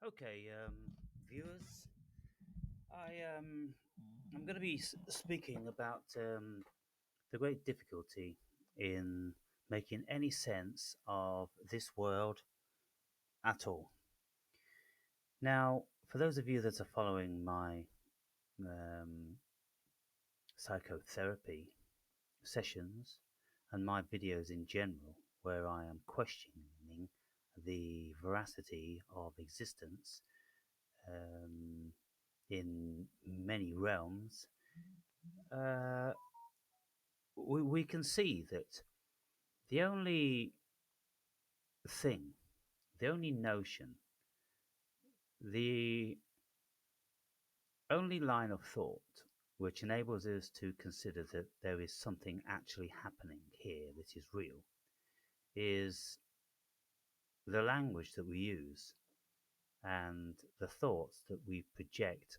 Okay, viewers, I'm going to be speaking about the great difficulty in making any sense of this world at all. Now, for those of you that are following my um, psychotherapy sessions and my videos in general, where I am questioning the veracity of existence um, in many realms, uh, we can see that the only thing, the only notion, the only line of thought which enables us to consider that there is something actually happening here that is real is the language that we use and the thoughts that we project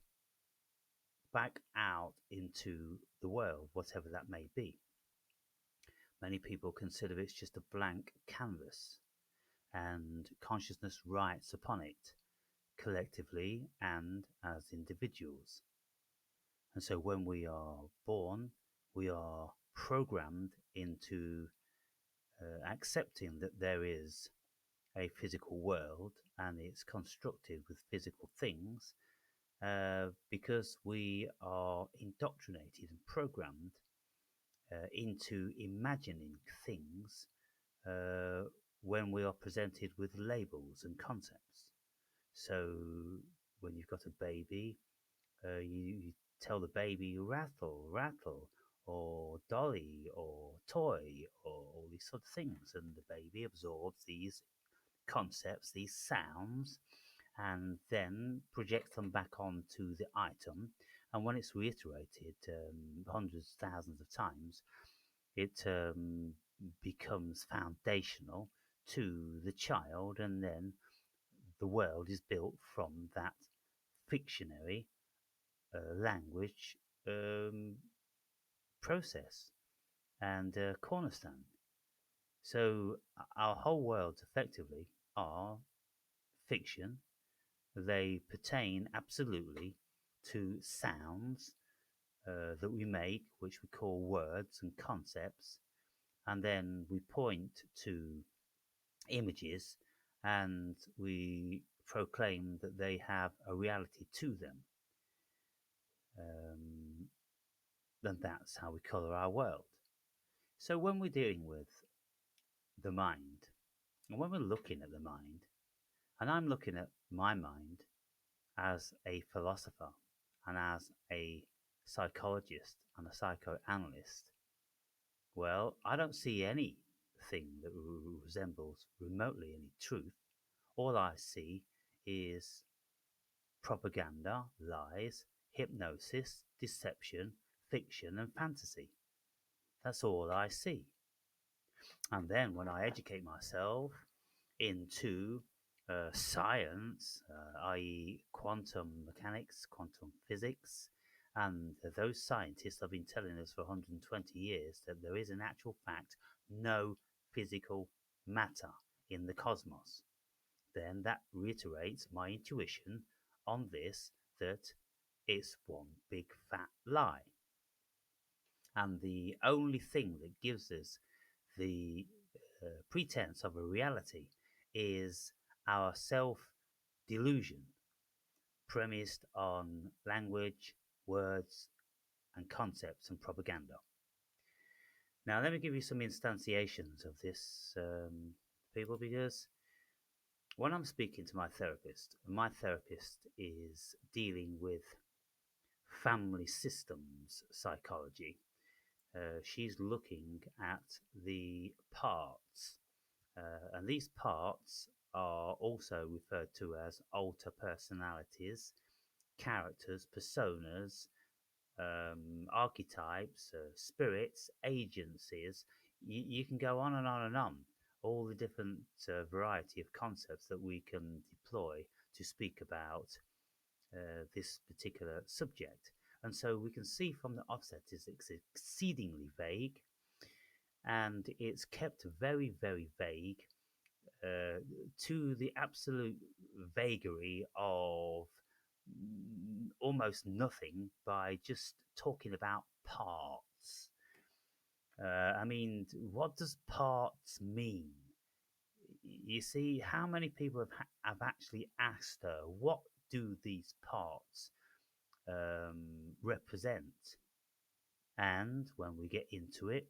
back out into the world, whatever that may be. Many people consider it's just a blank canvas and consciousness writes upon it collectively and as individuals. And so when we are born, we are programmed into accepting that there is a physical world and it's constructed with physical things because we are indoctrinated and programmed into imagining things uh, when we are presented with labels and concepts. So when you've got a baby, you tell the baby rattle, rattle, or dolly, or toy, or all these sort of things, and the baby absorbs these concepts, these sounds, and then projects them back onto the item. And when it's reiterated hundreds, thousands of times, it becomes foundational to the child, and then the world is built from that fictionary language um, process and cornerstone. So our whole worlds effectively are fiction. They pertain absolutely to sounds that we make, which we call words and concepts, and then we point to images and we proclaim that they have a reality to them. Um, and that's how we colour our world. So when we're dealing with the mind, and when we're looking at the mind, and I'm looking at my mind as a philosopher and as a psychologist and a psychoanalyst, well, I don't see anything that resembles remotely any truth. All I see is propaganda, lies, hypnosis, deception, fiction, and fantasy. That's all I see. And then when I educate myself into science, i.e., quantum mechanics, quantum physics, and those scientists have been telling us for 120 years that there is, in actual fact, no physical matter in the cosmos. Then that reiterates my intuition on this that it's one big fat lie. And the only thing that gives us the pretense of a reality is our self delusion premised on language, words, and concepts and propaganda. Now, let me give you some instantiations of this, people, because when I'm speaking to my therapist is dealing with family systems psychology. She's looking at the parts, and these parts are also referred to as alter personalities, characters, personas, archetypes, spirits, agencies. You can go on and on and on. All the different variety of concepts that we can deploy to speak about this particular subject. And so we can see from the offset is it's exceedingly vague, and it's kept very, very vague uh, to the absolute vagary of almost nothing by just talking about parts. I mean, what does parts mean? You see, how many people have actually asked her, what do these parts represent? And when we get into it,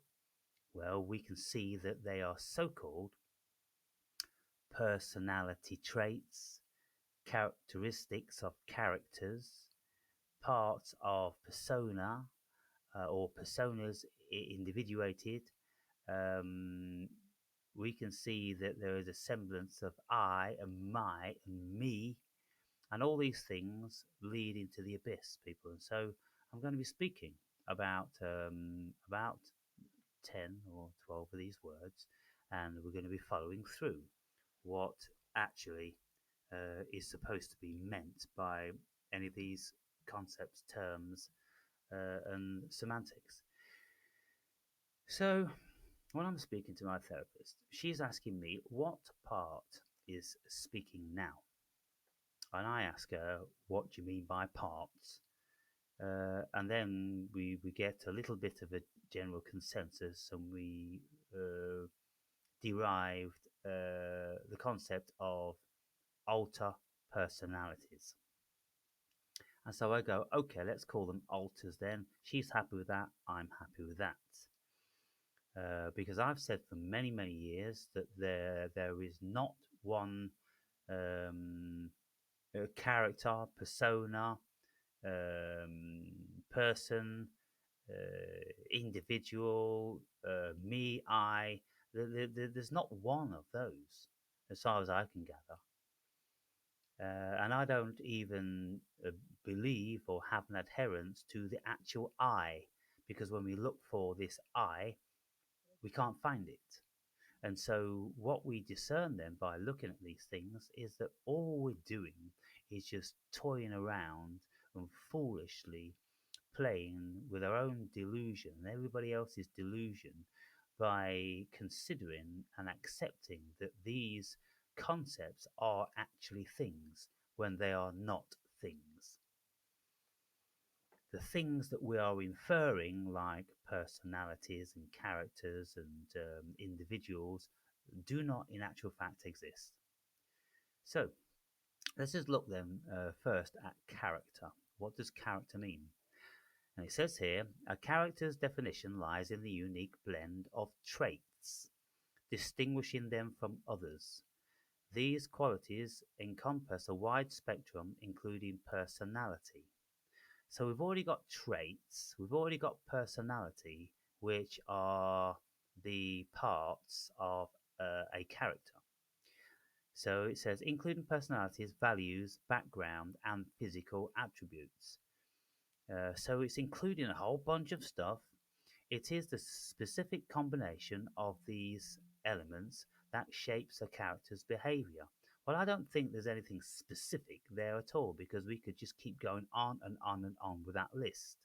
well, we can see that they are so called personality traits, characteristics of characters, parts of persona or personas individuated. Um, we can see that there is a semblance of I and my and me, and all these things lead into the abyss, people. And so I'm going to be speaking about 10 or 12 of these words, and we're going to be following through what actually is supposed to be meant by any of these concepts, terms, and semantics. So, when I'm speaking to my therapist, she's asking me what part is speaking now. And I ask her, what do you mean by parts? And then we get a little bit of a general consensus, and we derived the concept of alter personalities. And so I go, okay, let's call them alters then. She's happy with that. I'm happy with that. Because I've said for many, many years that there is not one um, character, persona, um, person, individual, me, I. There's not one of those, as far as I can gather. And I don't even believe or have an adherence to the actual I, because when we look for this I, we can't find it. And so, what we discern then by looking at these things is that all we're doing is just toying around and foolishly playing with our own delusion and everybody else's delusion by considering and accepting that these concepts are actually things when they are not things. The things that we are inferring, like personalities and characters and individuals, do not in actual fact exist. So let's just look then first at character. What does character mean? And it says here, a character's definition lies in the unique blend of traits, distinguishing them from others. These qualities encompass a wide spectrum, including personality. So we've already got traits, we've already got personality, which are the parts of a character. So it says, including personalities, values, background, and physical attributes. So it's including a whole bunch of stuff. It is the specific combination of these elements that shapes a character's behavior. Well, I don't think there's anything specific there at all, because we could just keep going on and on and on with that list.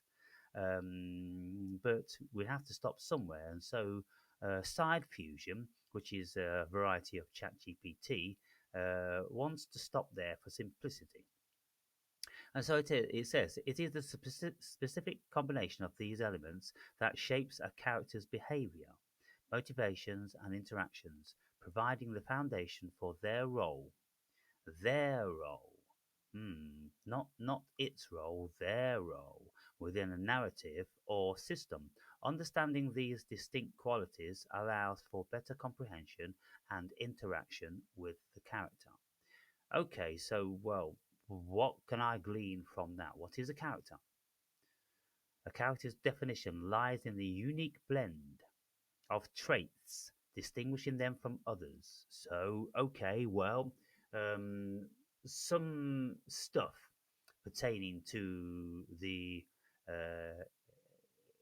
But we have to stop somewhere. And so Side Fusion, which is a variety of ChatGPT, wants to stop there for simplicity. And so it says it is the specific combination of these elements that shapes a character's behavior, motivations, and interactions, providing the foundation for their role. Their role. Not its role, their role within a narrative or system. Understanding these distinct qualities allows for better comprehension and interaction with the character. Okay, so, well, what can I glean from that? What is a character? A character's definition lies in the unique blend of traits, distinguishing them from others. So, okay, well, um, some stuff pertaining to the uh,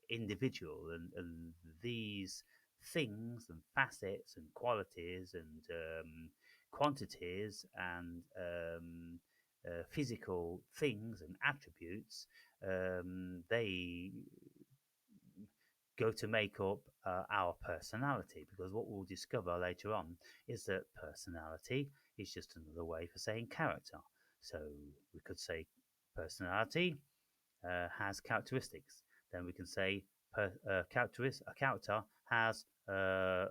individual and these things and facets and qualities and quantities and physical things and attributes, they go to make up our personality, because what we'll discover later on is that personality is just another way for saying character. So we could say personality has characteristics. Then we can say a character has at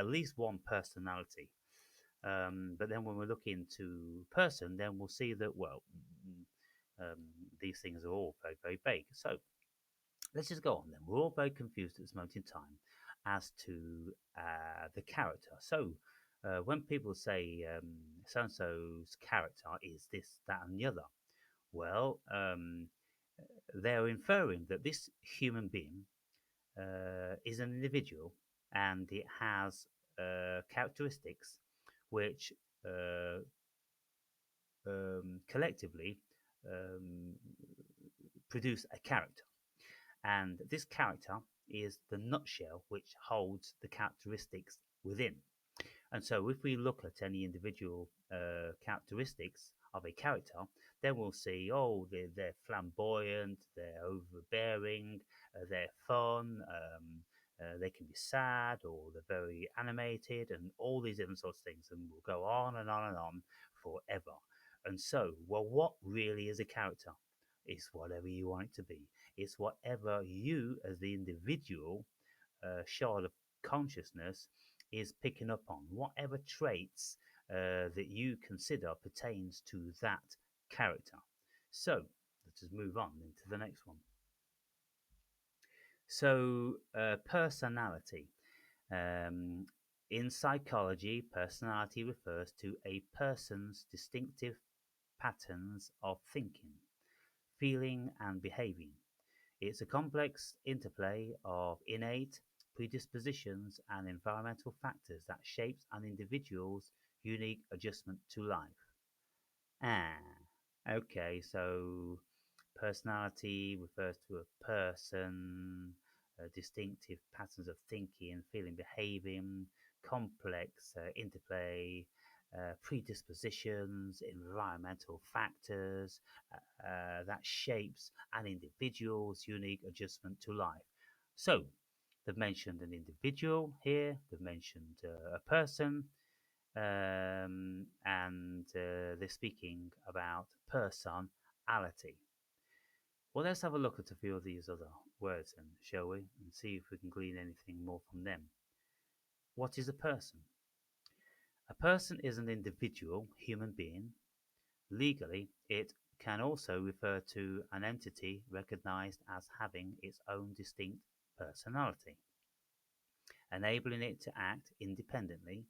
least one personality. But then when we look into person, then we'll see that, well, um, these things are all very, very vague. So let's just go on then. We're all very confused at this moment in time as to the character. So when people say so and so's character is this, that, and the other, well, they're inferring that this human being is an individual and it has characteristics which uh, collectively um, produce a character. And this character is the nutshell which holds the characteristics within. And so, if we look at any individual characteristics of a character, then we'll see, oh, they're flamboyant, they're overbearing, they're fun, they can be sad, or they're very animated, and all these different sorts of things. And we'll go on and on and on forever. And so, well, what really is a character? It's whatever you want it to be. It's whatever you, as the individual, shard of consciousness, is picking up on, whatever traits that you consider pertains to that character. So let's just move on into the next one. So personality. Um, in psychology, personality refers to a person's distinctive patterns of thinking, feeling, and behaving. It's a complex interplay of innate predispositions and environmental factors that shapes an individual's unique adjustment to life. Ah, okay, so personality refers to a person, distinctive patterns of thinking, feeling, behaving, complex interplay, predispositions, environmental factors that shapes an individual's unique adjustment to life. So, they've mentioned an individual here, they've mentioned a person, and they're speaking about personality. Well, let's have a look at a few of these other words then, shall we? And see if we can glean anything more from them. What is a person? A person is an individual human being. Legally, it can also refer to an entity recognized as having its own distinct personality, enabling it to act independently.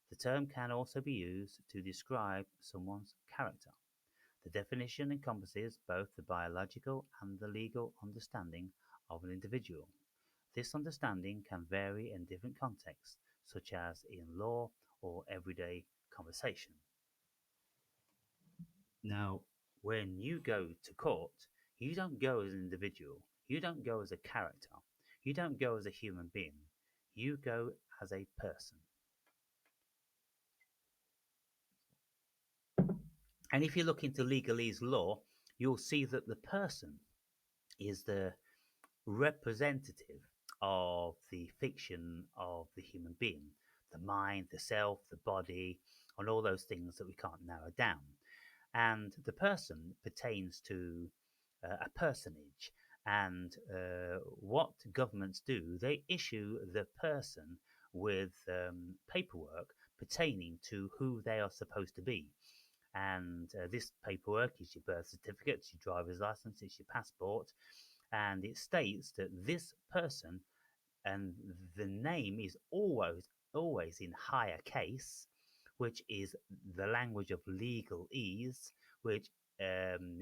The term can also be used to describe someone's character. The definition encompasses both the biological and the legal understanding of an individual. This understanding can vary in different contexts, such as in law or everyday conversation. Now, when you go to court, you don't go as an individual, you don't go as a character, you don't go as a human being, you go as a person. And if you look into legalese law, you'll see that the person is the representative of the fiction of the human being, the mind, the self, the body, and all those things that we can't narrow down. And the person pertains to a personage. And what governments do, they issue the person with paperwork pertaining to who they are supposed to be. And this paperwork is your birth certificate, it's your driver's license, it's your passport, and it states that this person, and the name is always in higher case, which is the language of legalese, which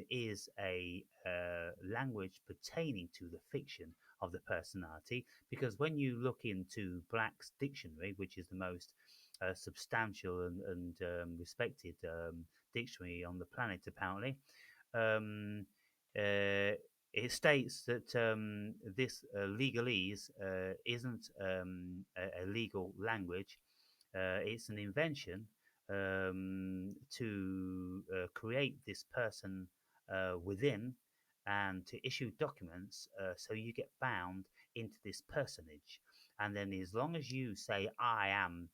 is a language pertaining to the fiction of the personality. Because when you look into Black's dictionary, which is the most substantial and respected dictionary on the planet, apparently, um, uh, it states that this legalese isn't a legal language. It's an invention to create this person within and to issue documents so you get bound into this personage. And then, as long as you say, I am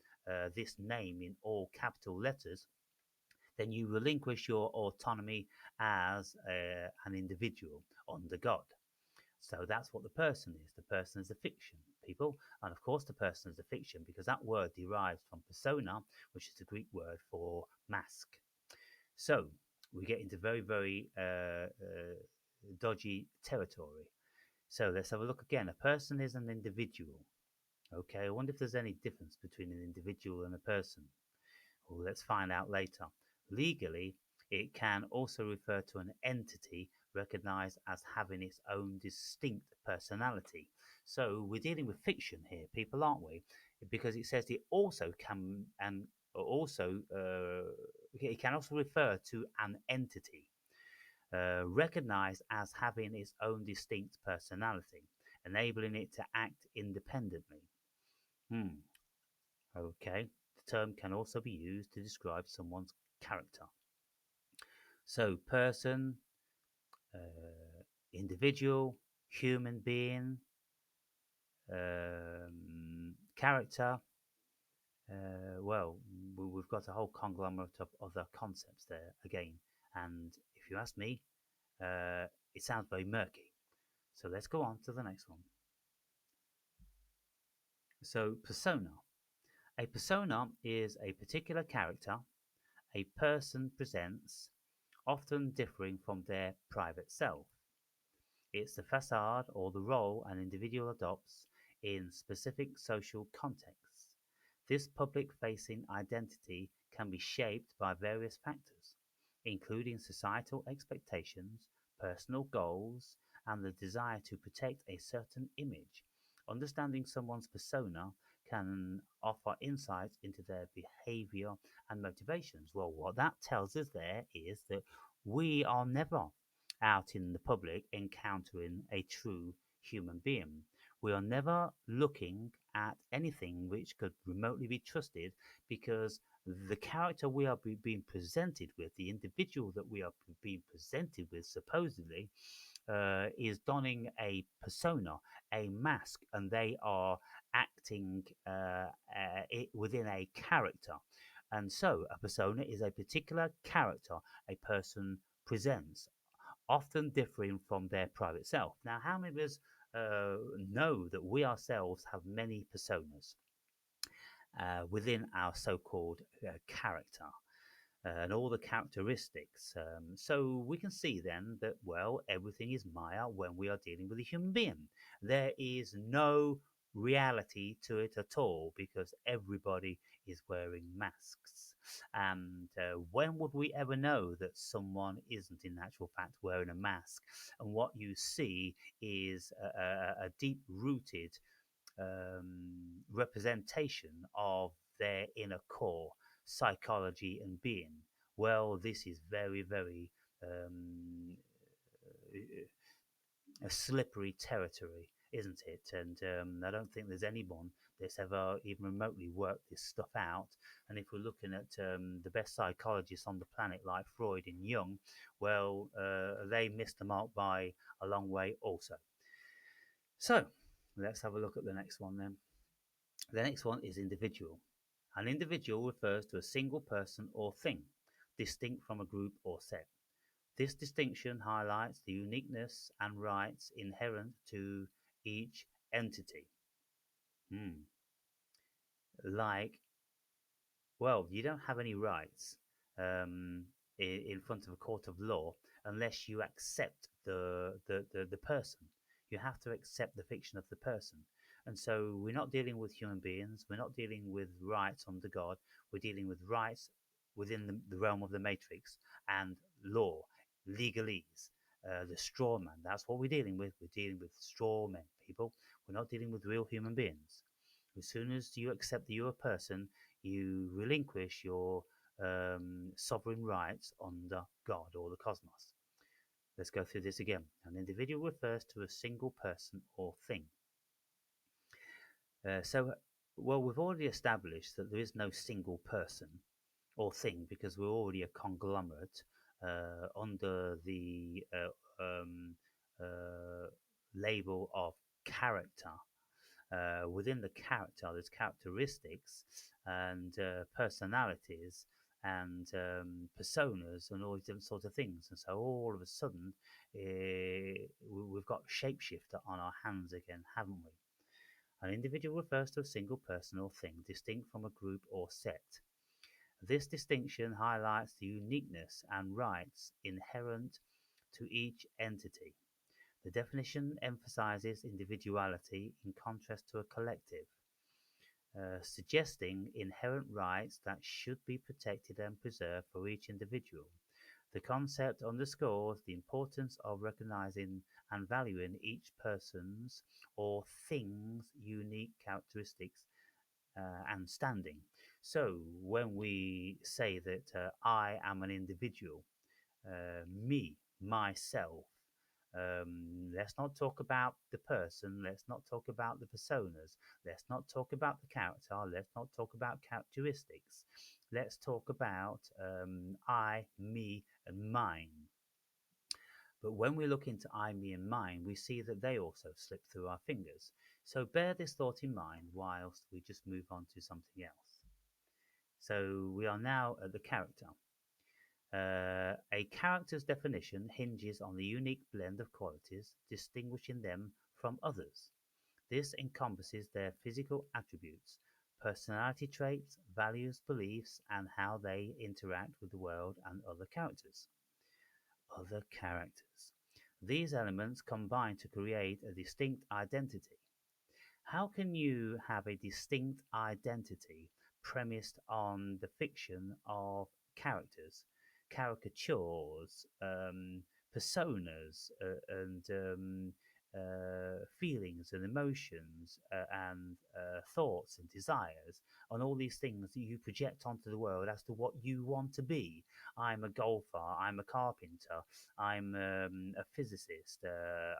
this name in all capital letters, then you relinquish your autonomy as an individual under God. So that's what the person is. The person is a fiction, people. And of course, the person is a fiction because that word derives from persona, which is the Greek word for mask. So we get into very, very dodgy territory. So let's have a look again. A person is an individual. Okay, I wonder if there's any difference between an individual and a person. Well, let's find out later. Legally, it can also refer to an entity recognized as having its own distinct personality. So we're dealing with fiction here, people, aren't we? Because it says it also can and also it can also refer to an entity recognized as having its own distinct personality, enabling it to act independently. Hmm. Okay. The term can also be used to describe someone's character. So, person, individual, human being, character. Well, we've got a whole conglomerate of other concepts there again. And if you ask me, uh, it sounds very murky. So let's go on to the next one. So, persona. A persona is a particular character a person presents, often differing from their private self. It's the facade or the role an individual adopts in specific social contexts. This public facing identity can be shaped by various factors, including societal expectations, personal goals, and the desire to protect a certain image. Understanding someone's persona can offer insights into their behavior and motivations. Well, what that tells us there is that we are never out in the public encountering a true human being. We are never looking at anything which could remotely be trusted because the character we are being presented with, the individual that we are being presented with, supposedly, is donning a persona, a mask, and they are acting within a character. And so, a persona is a particular character a person presents, often differing from their private self. Now, how many of us know that we ourselves have many personas within our so called character? And all the characteristics. So we can see then that, well, everything is Maya when we are dealing with a human being. There is no reality to it at all because everybody is wearing masks. And when would we ever know that someone isn't in actual fact wearing a mask? And what you see is a deep rooted representation of their inner core, psychology, and being. Well, this is very, very a slippery territory, isn't it? And I don't think there's anyone that's ever even remotely worked this stuff out. And if we're looking at the best psychologists on the planet, like Freud and Jung, well, they missed the mark by a long way also. So let's have a look at the next one then. The next one is individual. An individual refers to a single person or thing, distinct from a group or set. This distinction highlights the uniqueness and rights inherent to each entity. Hmm. Like, well, you don't have any rights in front of a court of law unless you accept the person. You have to accept the fiction of the person. And so we're not dealing with human beings, we're not dealing with rights under God, we're dealing with rights within the realm of the matrix and law, legalese, the straw man. That's what we're dealing with. We're dealing with straw men, people. We're not dealing with real human beings. As soon as you accept that you're a person, you relinquish your sovereign rights under God or the cosmos. Let's go through this again. An individual refers to a single person or thing. Well, we've already established that there is no single person or thing because we're already a conglomerate under the uh, label of character. Within the character, there's characteristics and personalities and personas and all these different sorts of things. And so all of a sudden, we've got shapeshifter on our hands again, haven't we? An individual refers to a single person or thing distinct from a group or set. This distinction highlights the uniqueness and rights inherent to each entity. The definition emphasizes individuality in contrast to a collective, suggesting inherent rights that should be protected and preserved for each individual. The concept underscores the importance of recognizing and valuing each person's or thing's unique characteristics and standing. So, when we say that I am an individual, me, myself. Let's not talk about the person. Let's not talk about the personas. Let's not talk about the character. Let's not talk about characteristics. Let's talk about I, me, and mine. But when we look into I, me, and mine, we see that they also slip through our fingers. So bear this thought in mind whilst we just move on to something else. So we are now at the character. A character's definition hinges on the unique blend of qualities distinguishing them from others. This encompasses their physical attributes, personality traits, values, beliefs, and how they interact with the world and other characters. Other characters. These elements combine to create a distinct identity. How can you have a distinct identity premised on the fiction of characters, caricatures, personas, and feelings and emotions and thoughts and desires, and all these things that you project onto the world as to what you want to be? I'm a golfer, I'm a carpenter, I'm a physicist,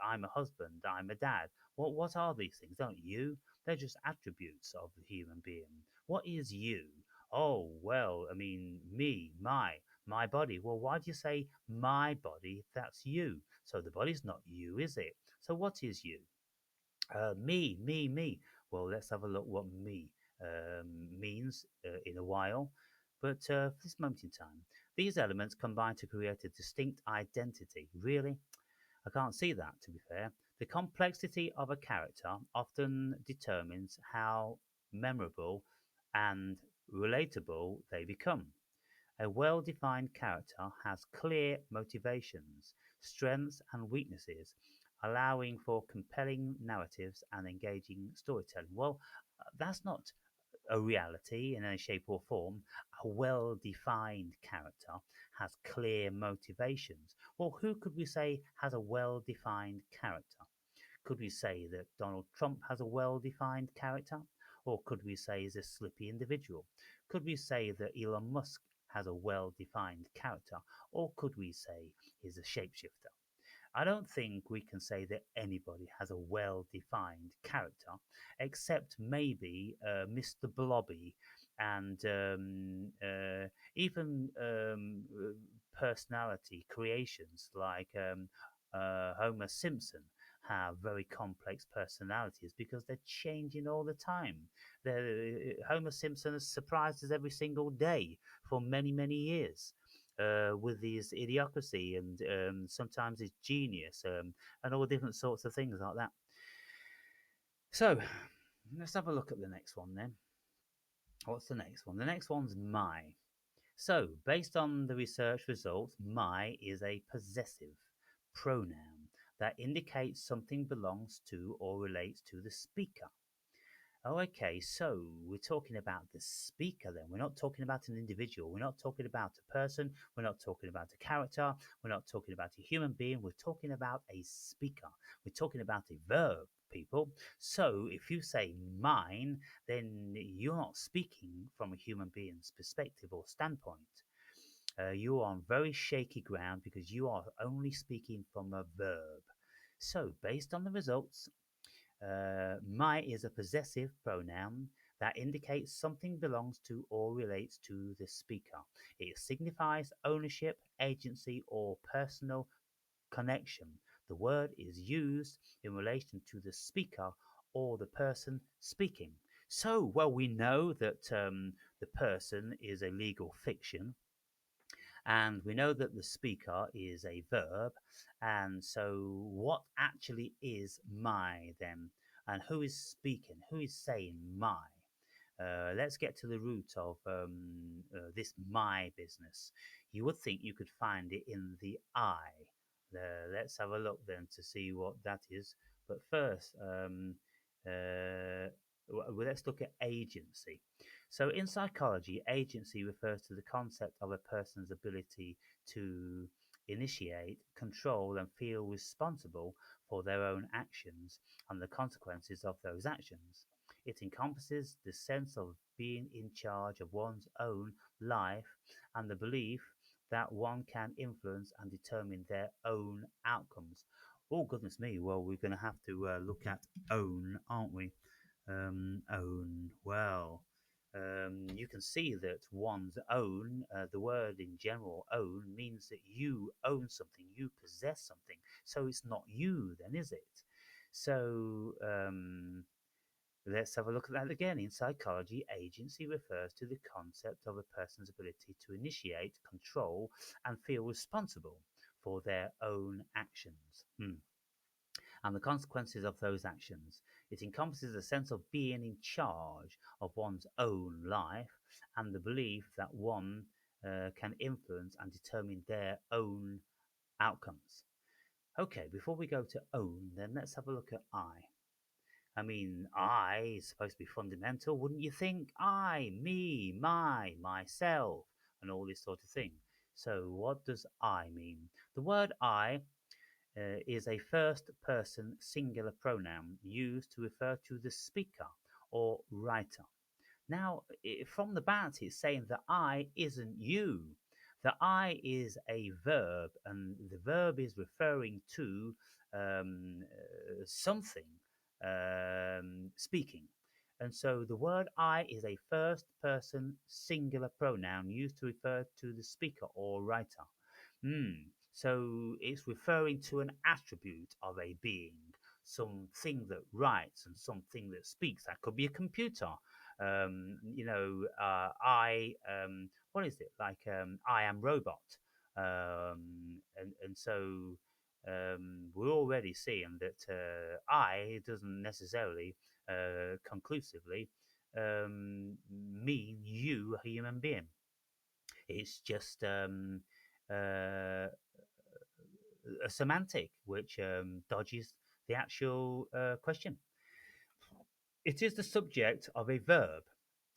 I'm a husband, I'm a dad. What are these things? Aren't you? They're just attributes of the human being. What is you? Oh, well, I mean, me, my body. Well, why do you say my body if that's you? So the body's not you, is it? So what is you? Me. Well, let's have a look what me means in a while. But for this moment in time, these elements combine to create a distinct identity. Really? I can't see that, to be fair. The complexity of a character often determines how memorable and relatable they become. A well defined character has clear motivations, strengths, and weaknesses, allowing for compelling narratives and engaging storytelling. Well, that's not a reality in any shape or form. A well defined character has clear motivations. Well, who could we say has a well defined character? Could we say that Donald Trump has a well defined character? Or could we say he's a slippy individual? Could we say that Elon Musk has a well defined character? Or could we say he's a shapeshifter? I don't think we can say that anybody has a well defined character, except maybe Mr. Blobby and even personality creations like Homer Simpson have very complex personalities because they're changing all the time. Homer Simpson has surprised us every single day for many, many years with his idiocracy and sometimes his genius and all different sorts of things like that. So let's have a look at the next one then. What's the next one? The next one's my. So, based on the research results, my is a possessive pronoun that indicates something belongs to or relates to the speaker. Oh, okay. So we're talking about the speaker then. We're not talking about an individual. We're not talking about a person. We're not talking about a character. We're not talking about a human being. We're talking about a speaker. We're talking about a verb, people. So if you say mine, then you're not speaking from a human being's perspective or standpoint. You are on very shaky ground because you are only speaking from a verb. So, based on the results, my is a possessive pronoun that indicates something belongs to or relates to the speaker. It signifies ownership, agency, or personal connection, The word is used in relation to the speaker or the person speaking. So, well, we know that the person is a legal fiction, and we know that the speaker is a verb. And so, what actually is my then? And who is speaking? Who is saying my? Let's get to the root of this my business. You would think you could find it in the I. Let's have a look then to see what that is. But first, let's look at agency. So, in psychology, agency refers to the concept of a person's ability to initiate, control, and feel responsible for their own actions and the consequences of those actions. It encompasses the sense of being in charge of one's own life and the belief that one can influence and determine their own outcomes. Oh, goodness me. Well, we're going to have to look at own, aren't we? Own. Well, you can see that one's own, the word in general, own, means that you own something, you possess something. So it's not you, then, is it? So, let's have a look at that again. In psychology, agency refers to the concept of a person's ability to initiate, control, and feel responsible for their own actions. And the consequences of those actions. It encompasses a sense of being in charge of one's own life and the belief that one can influence and determine their own outcomes. Okay, before we go to own, then let's have a look at I. I mean, I is supposed to be fundamental, wouldn't you think? I, me, my, myself, and all this sort of thing. So, what does I mean? The word I is a first person singular pronoun used to refer to the speaker or writer. Now, from the bat, it's saying that I isn't you. The I is a verb, and the verb is referring to something speaking. And so the word I is a first person singular pronoun used to refer to the speaker or writer. So it's referring to an attribute of a being, something that writes and something that speaks. That could be a computer. What is it? Like, I am robot. And so we're already seeing that I doesn't necessarily conclusively mean you, a human being. It's just a semantic which dodges the actual question. It is the subject of a verb.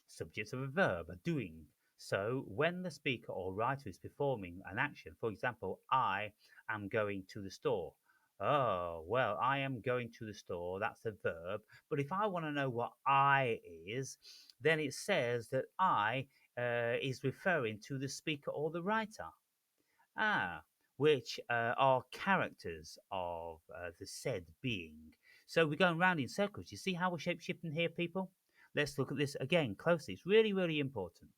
Subject of a verb, a doing. So when the speaker or writer is performing an action, for example, I am going to the store. Oh, well, I am going to the store. That's a verb. But if I want to know what I is, then it says that I is referring to the speaker or the writer. Ah, which are characters of the said being. So we're going round in circles. You see how we're shape shifting here, people? Let's look at this again closely. It's really, really important.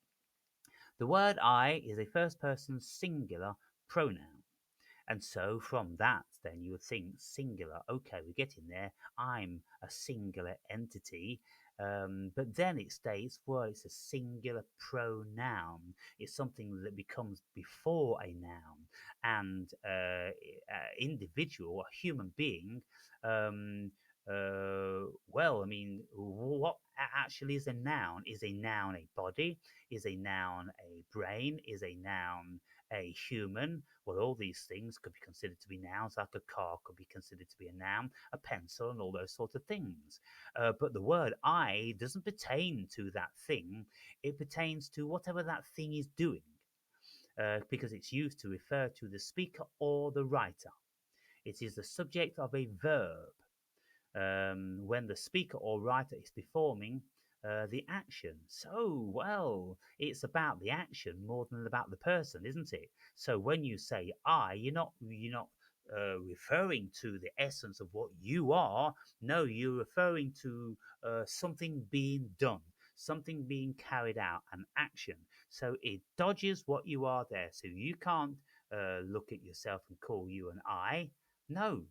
The word I is a first person singular pronoun. And so from that, then you would think singular. Okay, we're getting there. I'm a singular entity. But then it states, well, it's a singular pronoun. It's something that becomes before a noun. And individual, a human being, um, well, I mean, what actually is a noun? Is a noun a body? Is a noun a brain? Is a noun a human? Well, all these things could be considered to be nouns, like a car could be considered to be a noun, a pencil, and all those sorts of things. But the word I doesn't pertain to that thing, it pertains to whatever that thing is doing, because it's used to refer to the speaker or the writer. It is the subject of a verb when the speaker or writer is performing the action. So, well, it's about the action more than about the person, isn't it? So when you say I, you're not referring to the essence of what you are. No, you're referring to something being done, something being carried out, an action. So it dodges what you are there. So you can't look at yourself and call you an I. No,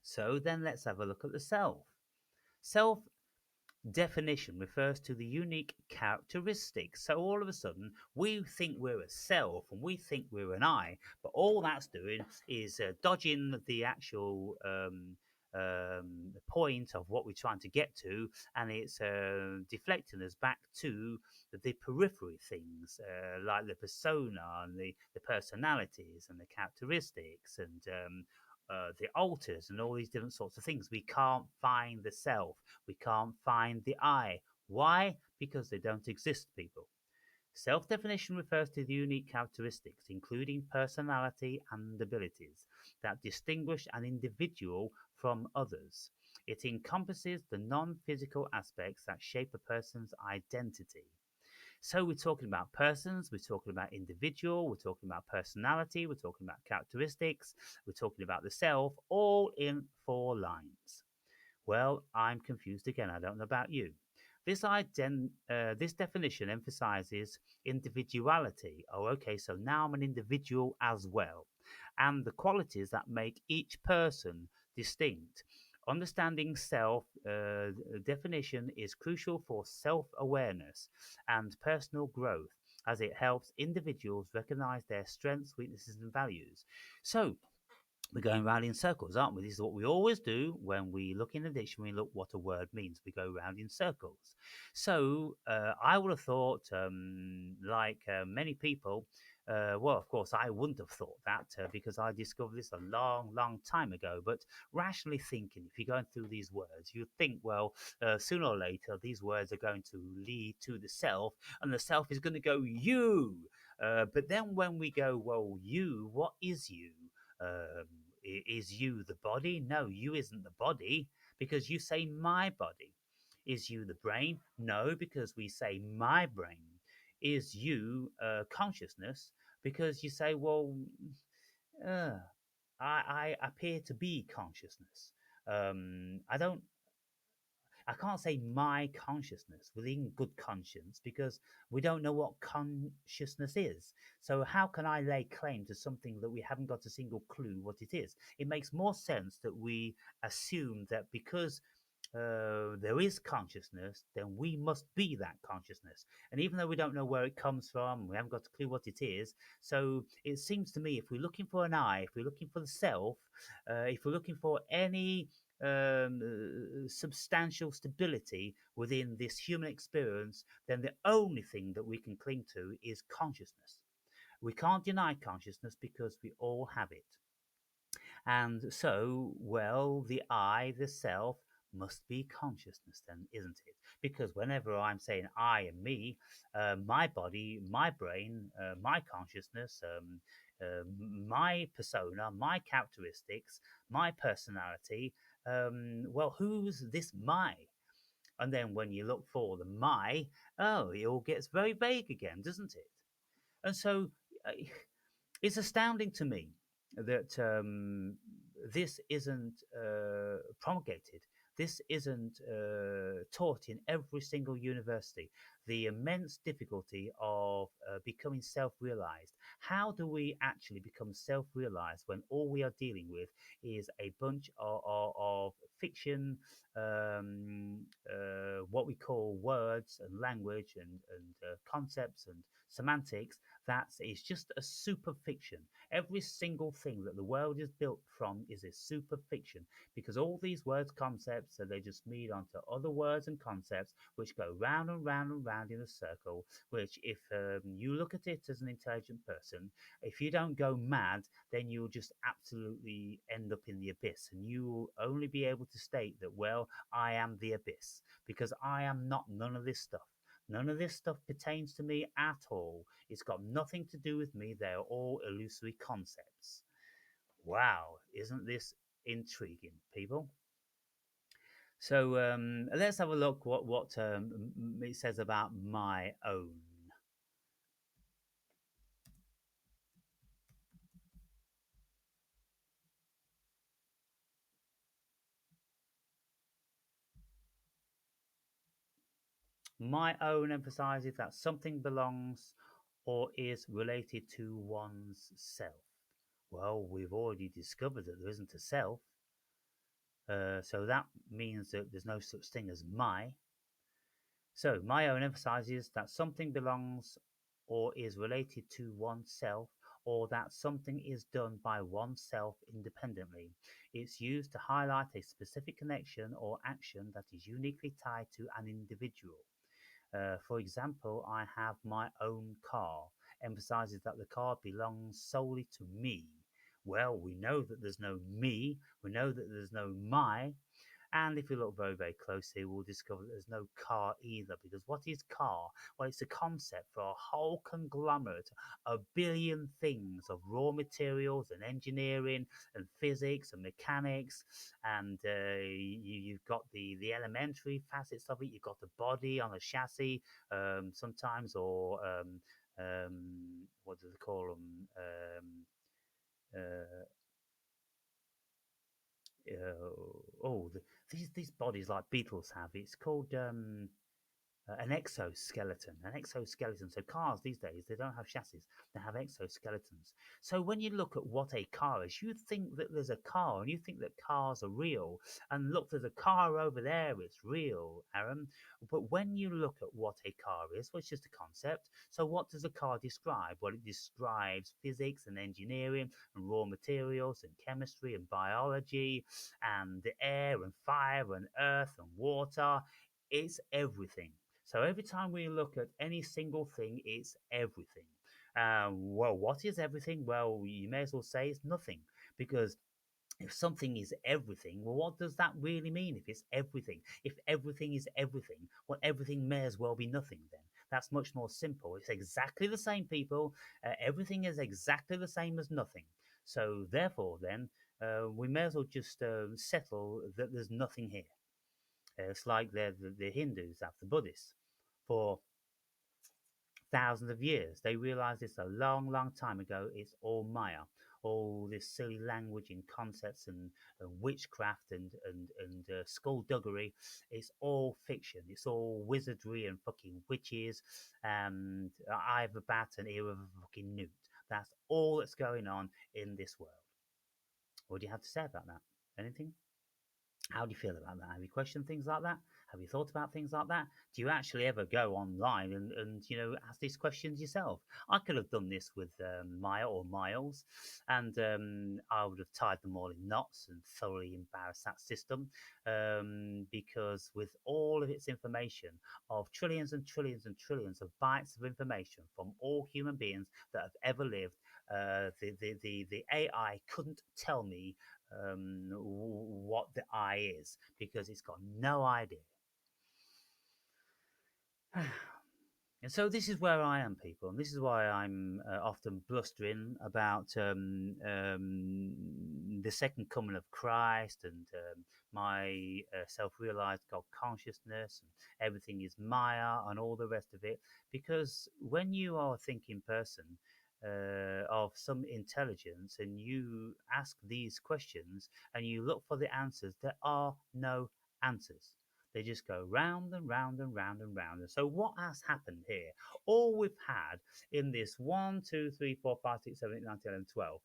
So then let's have a look at the self. Self definition refers to the unique characteristics. So all of a sudden, we think we're a self and we think we're an I, but all that's doing is dodging the actual the point of what we're trying to get to, and it's deflecting us back to the periphery things, like the persona and the personalities and the characteristics and the alters and all these different sorts of things. We can't find the self. We can't find the I. Why? Because they don't exist, people. Self definition refers to the unique characteristics, including personality and abilities, that distinguish an individual from others. It encompasses the non physical aspects that shape a person's identity. So we're talking about persons, we're talking about individual, we're talking about personality, we're talking about characteristics, we're talking about the self, all in 4 lines. Well, I'm confused again. I don't know about you. This definition emphasizes individuality. Oh, okay, so now I'm an individual as well, and the qualities that make each person distinct. Understanding self definition is crucial for self awareness and personal growth as it helps individuals recognize their strengths, weaknesses, and values. So, we're going round in circles, aren't we? This is what we always do when we look in the dictionary and look what a word means. We go round in circles. So I would have thought, like many people, well, of course, I wouldn't have thought that because I discovered this a long, long time ago. But rationally thinking, if you're going through these words, you think, well, sooner or later, these words are going to lead to the self, and the self is going to go, you. But then when we go, well, you, what is you? Um, is you the body? No, you isn't the body because you say my body. Is you the brain? No, because we say my brain. Is you consciousness? Because you say, well, uh, I appear to be consciousness. I don't I can't say my consciousness within good conscience because we don't know what consciousness is. So, how can I lay claim to something that we haven't got a single clue what it is? It makes more sense that we assume that because there is consciousness, then we must be that consciousness. And even though we don't know where it comes from, we haven't got a clue what it is. So it seems to me if we're looking for an I, if we're looking for the self, if we're looking for any substantial stability within this human experience, then the only thing that we can cling to is consciousness. We can't deny consciousness because we all have it. And so, well, the I, the self, must be consciousness, then, isn't it? Because whenever I'm saying I and me, my body, my brain, my consciousness, my persona, my characteristics, my personality, well, who's this my? And then when you look for the my, oh, it all gets very vague again, doesn't it? And so uh, it's astounding to me that this isn't promulgated. This isn't taught in every single university. The immense difficulty of becoming self realized. How do we actually become self realized when all we are dealing with is a bunch of fiction, what we call words and language and concepts and semantics that is just a super fiction. Every single thing that the world is built from is a super fiction because all these words, concepts, so they just meet onto other words and concepts which go round and round and round in a circle. Which, if you look at it as an intelligent person, if you don't go mad, then you'll just absolutely end up in the abyss and you will only be able to state that, well, I am the abyss because I am not none of this stuff. None of this stuff pertains to me at all. It's got nothing to do with me. They're all illusory concepts. Wow, isn't this intriguing, people? So let's have a look what it says about my own. My own emphasizes that something belongs or is related to one's self. Well, we've already discovered that there isn't a self. So that means that there's no such thing as my. So Mayo emphasizes that something belongs or is related to oneself, or that something is done by oneself independently. It's used to highlight a specific connection or action that is uniquely tied to an individual. For example, I have my own car, emphasizes that the car belongs solely to me. Well, we know that there's no me, we know that there's no my, and if we look very, very closely, we'll discover that there's no car either. Because what is car? Well, it's a concept for a whole conglomerate, a billion things of raw materials and engineering and physics and mechanics. And you've got the elementary facets of it. You've got the body on a chassis sometimes, or what do they call them? Uh, these bodies like beetles have. It's called an exoskeleton. An exoskeleton. So cars these days they don't have chassis; they have exoskeletons. So when you look at what a car is, you think that there's a car, and you think that cars are real. And look, there's a car over there; it's real, Aaron. But when you look at what a car is, well, it's just a concept. So what does a car describe? Well, it describes physics and engineering and raw materials and chemistry and biology and the air and fire and earth and water. It's everything. So every time we look at any single thing, it's everything. Well, what is everything? Well, you may as well say it's nothing, because if something is everything, well, what does that really mean if it's everything? If everything is everything, well, everything may as well be nothing then. That's much more simple. It's exactly the same, people. Everything is exactly the same as nothing. So, therefore, then, we may as well just settle that there's nothing here. It's like the Hindus have the Buddhists. For thousands of years. They realized this a long, long time ago. It's all Maya, all this silly language and concepts and witchcraft and skullduggery. It's all fiction. It's all wizardry and fucking witches and eye of a bat and ear of a fucking newt. That's all that's going on in this world. What do you have to say about that? Anything? How do you feel about that? Have you questioned things like that? Have you thought about things like that? Do you actually ever go online and ask these questions yourself? I could have done this with Maya or Miles, and I would have tied them all in knots and thoroughly embarrassed that system, because with all of its information of trillions and trillions and trillions of bytes of information from all human beings that have ever lived, the AI couldn't tell me what the I is, because it's got no idea. And so this is where I am, people, and this is why I'm often blustering about the second coming of Christ and my self-realized God consciousness and everything is Maya and all the rest of it. Because when you are a thinking person of some intelligence and you ask these questions and you look for the answers, there are no answers. They just go round and round and round and round. And so, what has happened here? All we've had in this 1, 2, 3, 4, 5, 6, 7, 8, 9, 10, 11, 12,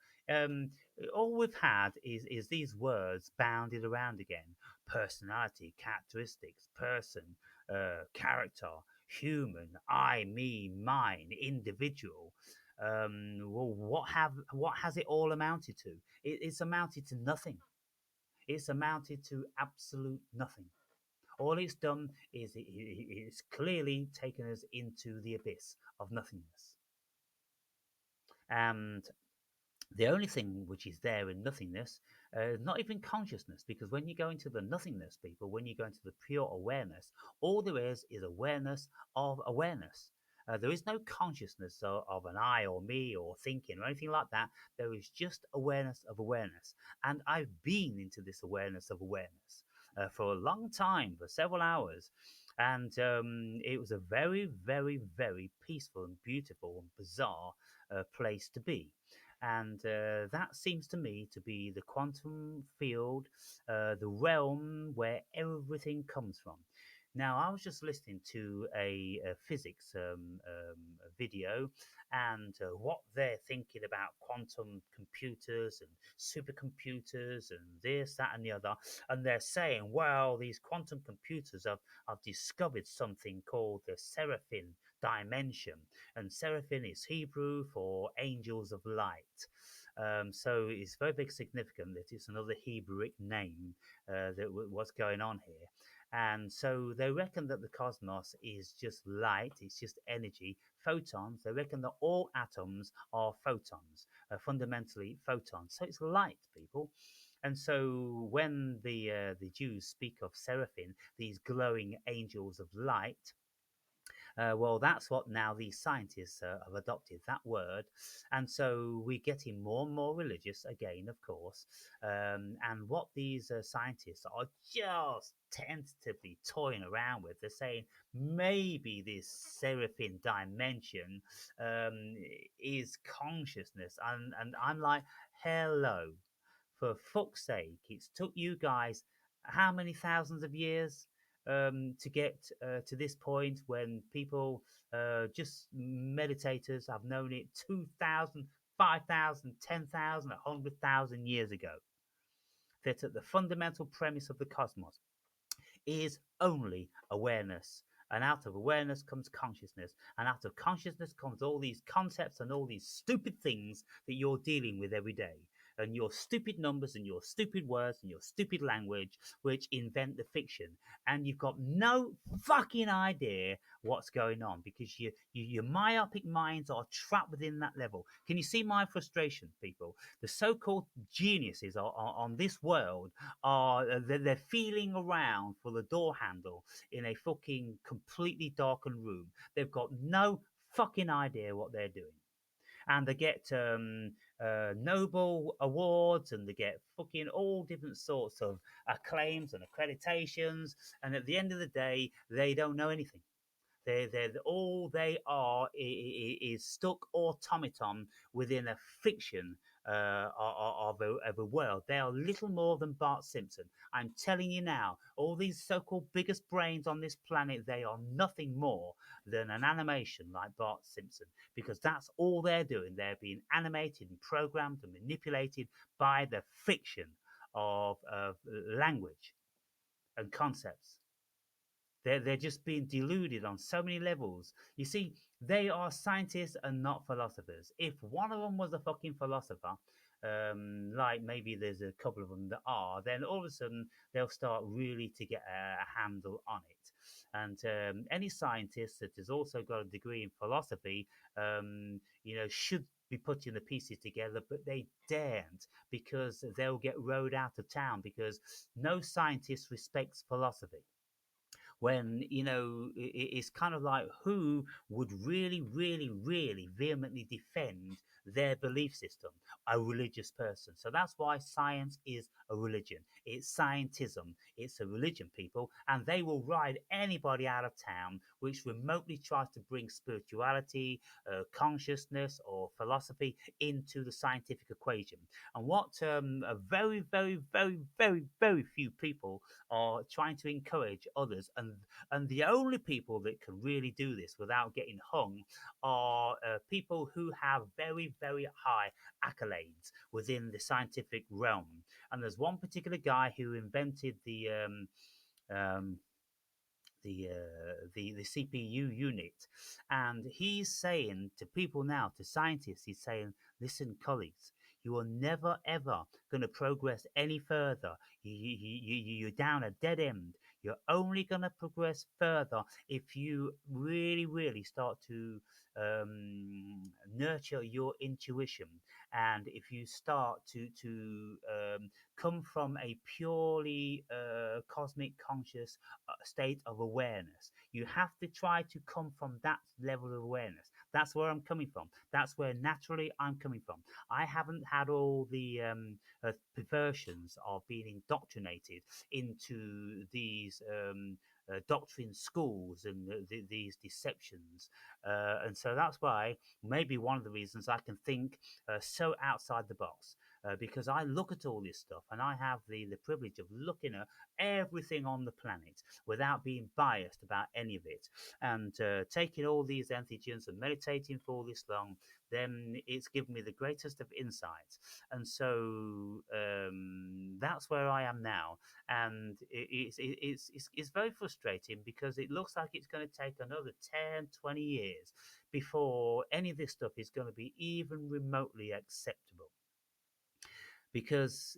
all we've had is these words bounded around again: personality, characteristics, person, character, human, I, me, mine, individual. Well, what has it all amounted to? It's amounted to nothing. It's amounted to absolute nothing. All it's done is it's clearly taken us into the abyss of nothingness. And the only thing which is there in nothingness, not even consciousness, because when you go into the nothingness, people, when you go into the pure awareness, all there is awareness of awareness. There is no consciousness of an I or me or thinking or anything like that. There is just awareness of awareness. And I've been into this awareness of awareness for a long time, for several hours. And it was a very, very, very peaceful and beautiful and bizarre place to be. And that seems to me to be the quantum field, the realm where everything comes from. Now, I was just listening to a physics video, and what they're thinking about quantum computers and supercomputers and this, that, and the other. And they're saying, well, these quantum computers have discovered something called the Seraphim dimension. And Seraphim is Hebrew for angels of light. So it's very big significant that it's another Hebrewic name what's going on here. And so they reckon that the cosmos is just light, it's just energy, photons. They reckon that all atoms are photons, fundamentally photons. So it's light, people. And so when the Jews speak of seraphim, these glowing angels of light, well, that's what now these scientists have adopted that word, and so we're getting more and more religious again, of course. And what these scientists are just tentatively toying around with, they're saying maybe this seraphim dimension um, is consciousness, and I'm like, hello, for fuck's sake, it's took you guys how many thousands of years to get to this point when people, just meditators, have known it 2,000, 5,000, 10,000, 100,000 years ago. That the fundamental premise of the cosmos is only awareness. And out of awareness comes consciousness. And out of consciousness comes all these concepts and all these stupid things that you're dealing with every day. And your stupid numbers and your stupid words and your stupid language, which invent the fiction. And you've got no fucking idea what's going on because your myopic minds are trapped within that level. Can you see my frustration, people? The so called geniuses on this world are they're feeling around for the door handle in a fucking completely darkened room. They've got no fucking idea what they're doing. And they get Nobel awards, and they get fucking all different sorts of acclaims and accreditations. And at the end of the day, they don't know anything. They're all they are is stuck automaton within a fiction of a world. They are little more than Bart Simpson. I'm telling you now, all these so-called biggest brains on this planet, they are nothing more than an animation like Bart Simpson, because that's all they're doing. They're being animated and programmed and manipulated by the fiction of language and concepts. They're just being deluded on so many levels. You see, they are scientists and not philosophers. If one of them was a fucking philosopher, like maybe there's a couple of them that are, then all of a sudden they'll start really to get a handle on it. And any scientist that has also got a degree in philosophy, should be putting the pieces together, but they daren't because they'll get rode out of town because no scientist respects philosophy. When it's kind of like, who would really really really vehemently defend their belief system? A religious person. So that's why science is a religion. It's scientism. It's a religion, people, and they will ride anybody out of town which remotely tries to bring spirituality, consciousness or philosophy into the scientific equation. And what a very very very very very few people are trying to encourage others, and the only people that can really do this without getting hung are people who have very very high accolades within the scientific realm. And there's one particular guy who invented um, the CPU unit, and he's saying to people now, to scientists, he's saying, "Listen, colleagues, you are never ever going to progress any further. You're down a dead end. You're only going to progress further if you really, really start to nurture your intuition, and if you start to come from a purely cosmic conscious state of awareness. You have to try to come from that level of awareness. That's where I'm coming from. That's where naturally I'm coming from. I haven't had all the perversions of being indoctrinated into these doctrine schools and these deceptions. And so that's why maybe one of the reasons I can think so outside the box. because I look at all this stuff and I have the privilege of looking at everything on the planet without being biased about any of it. And taking all these entheogens and meditating for all this long, then it's given me the greatest of insights. And so that's where I am now. And it's very frustrating because it looks like it's going to take another 10, 20 years before any of this stuff is going to be even remotely acceptable. Because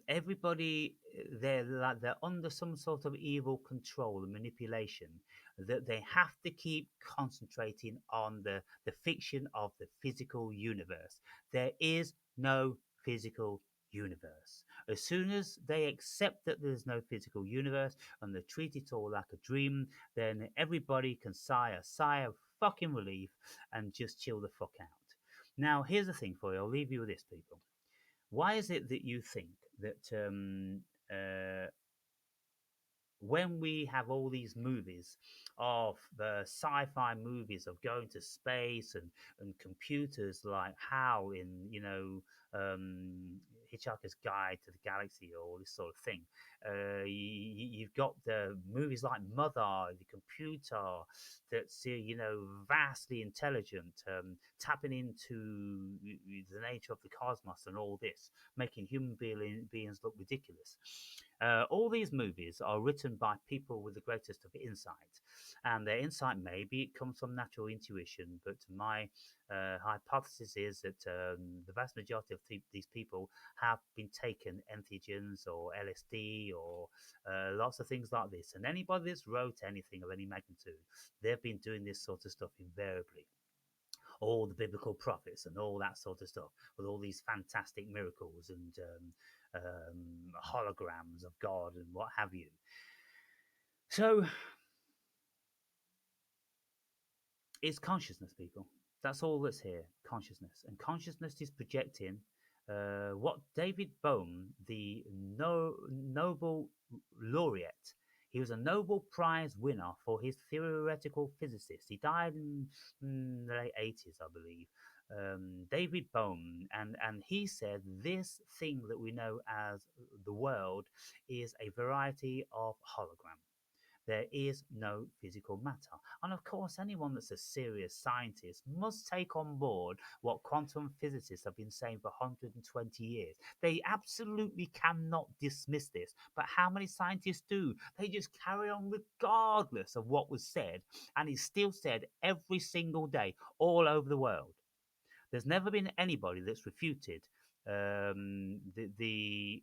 everybody, they're like they're under some sort of evil control and manipulation, that they have to keep concentrating on the fiction of the physical universe. There is no physical universe. As soon as they accept that there's no physical universe and they treat it all like a dream, then everybody can sigh of fucking relief and just chill the fuck out. Now, here's the thing for you. I'll leave you with this, people. Why is it that you think that uh, when we have all these movies of the sci-fi movies of going to space and computers like HAL in, Hitchhiker's Guide to the Galaxy or all this sort of thing, you've got the movies like Mother, the computer that's, vastly intelligent, tapping into the nature of the cosmos and all this, making human beings look ridiculous. All these movies are written by people with the greatest of insight, and their insight maybe it comes from natural intuition, but my hypothesis is that the vast majority of these people have been taken entheogens or LSD or lots of things like this. And anybody that's wrote anything of any magnitude, they've been doing this sort of stuff invariably. All the biblical prophets and all that sort of stuff, with all these fantastic miracles and holograms of God and what have you. So it's consciousness, people. That's all that's here, consciousness. And consciousness is projecting what David Bohm, the Nobel laureate, he was a Nobel Prize winner for his theoretical physicist. He died in the late 80s, I believe. David Bohm, and he said this thing that we know as the world is a variety of holograms. There is no physical matter. And of course, anyone that's a serious scientist must take on board what quantum physicists have been saying for 120 years. They absolutely cannot dismiss this. But how many scientists do? They just carry on regardless of what was said. And it's still said every single day all over the world. There's never been anybody that's refuted the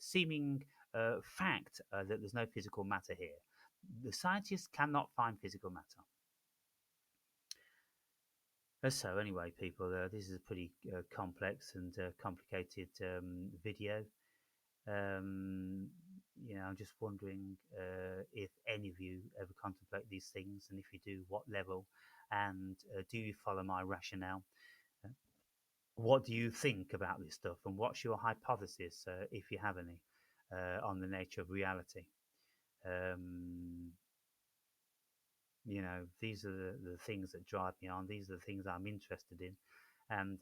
seeming fact that there's no physical matter here. The scientists cannot find physical matter. So anyway, people, this is a pretty complex and complicated video. Um, I'm just wondering if any of you ever contemplate these things, and if you do, what level, and do you follow my rationale? Uh, what do you think about this stuff, and what's your hypothesis, if you have any, on the nature of reality? Um, these are the things that drive me on. These are the things I'm interested in. And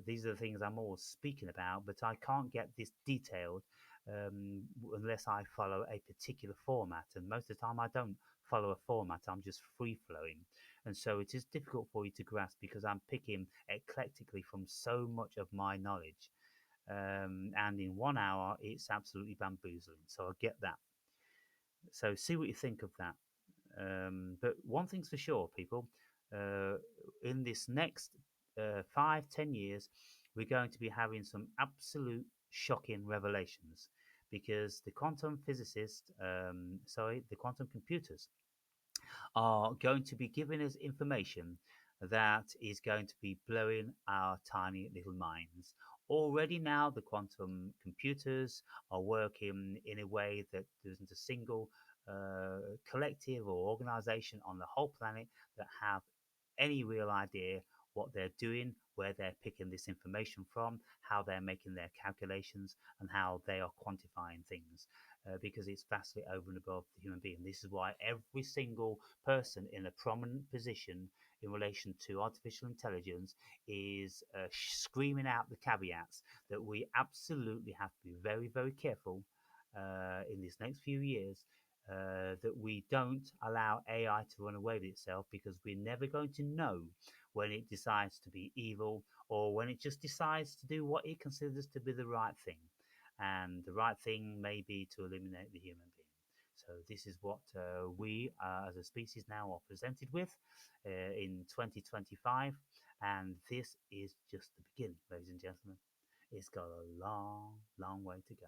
these are the things I'm always speaking about, but I can't get this detailed unless I follow a particular format. And most of the time, I don't follow a format, I'm just free flowing. And so it is difficult for you to grasp because I'm picking eclectically from so much of my knowledge. And in 1 hour, it's absolutely bamboozling. So I get that. So see what you think of that. But one thing's for sure, people, uh, in this next 5, 10 years, we're going to be having some absolute shocking revelations because the quantum physicists, the quantum computers, are going to be giving us information that is going to be blowing our tiny little minds. Already now, the quantum computers are working in a way that there isn't a single collective or organization on the whole planet that have any real idea what they're doing, where they're picking this information from, how they're making their calculations, and how they are quantifying things. Because it's vastly over and above the human being. This is why every single person in a prominent position in relation to artificial intelligence is screaming out the caveats that we absolutely have to be very, very careful in these next few years that we don't allow AI to run away with itself, because we're never going to know when it decides to be evil or when it just decides to do what it considers to be the right thing. And the right thing may be to eliminate the human being. So this is what we as a species now are presented with in 2025, and this is just the beginning, ladies and gentlemen. It's got a long, long way to go.